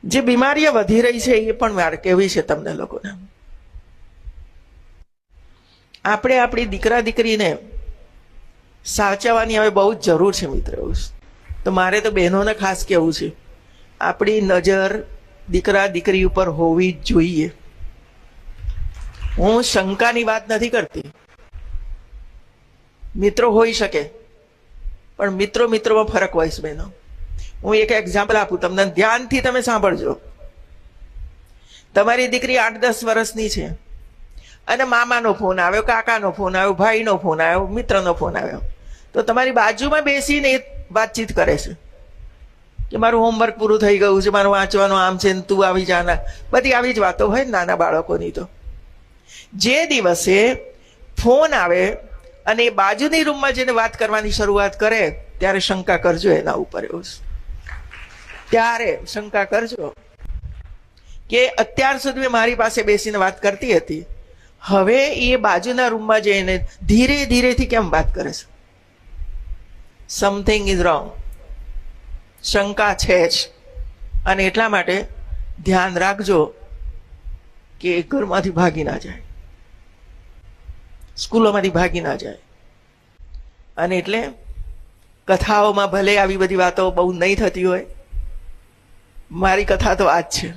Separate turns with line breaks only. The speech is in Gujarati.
જે બીમારીઓ વધી રહી છે એ પણ મારે કહેવી છે તમને લોકોને. આપણે આપણી દીકરા દીકરીને સાચવવાની હવે બહુ જ જરૂર છે મિત્રો. તો મારે તો બહેનોને ખાસ કહેવું છે, આપણી નજર દીકરા દીકરી ઉપર હોવી જ જોઈએ. હું શંકાની વાત નથી કરતી. મિત્રો હોઈ શકે, પણ મિત્રો મિત્રોમાં ફરક હોય છે બહેનો. હું એક એક્ઝામ્પલ આપું તમને, ધ્યાનથી તમે સાંભળજો. તમારી દીકરી 8-10 વર્ષની છે અને મામાનો ફોન આવ્યો, કાકાનો ફોન આવ્યો, ભાઈનો ફોન આવ્યો, મિત્રનો ફોન આવ્યો, તો તમારી બાજુમાં બેસીને વાતચીત કરે છે કે મારું હોમવર્ક પૂરું થઈ ગયું છે, મારું વાંચવાનું આમ છે, તું આવી જાના. બધી આવી જ વાતો હોય નાના બાળકોની. તો જે દિવસે ફોન આવે અને એ બાજુની રૂમમાં જઈને વાત કરવાની શરૂઆત કરે ત્યારે શંકા કરજો એના ઉપર. એવું ત્યારે શંકા કરજો કે અત્યાર સુધી મારી પાસે બેસીને વાત કરતી હતી, હવે એ બાજુના રૂમમાં જઈને ધીરે ધીરેથી કેમ વાત કરે છે? Something is wrong. શંકા છે જ. અને એટલા માટે ધ્યાન રાખજો કે ઘરમાંથી ભાગી ના જાય, સ્કૂલોમાંથી ભાગી ના જાય. અને એટલે કથાઓમાં ભલે આવી બધી વાતો બહુ નહીં થતી હોય, મારી કથા તો આ જ છે.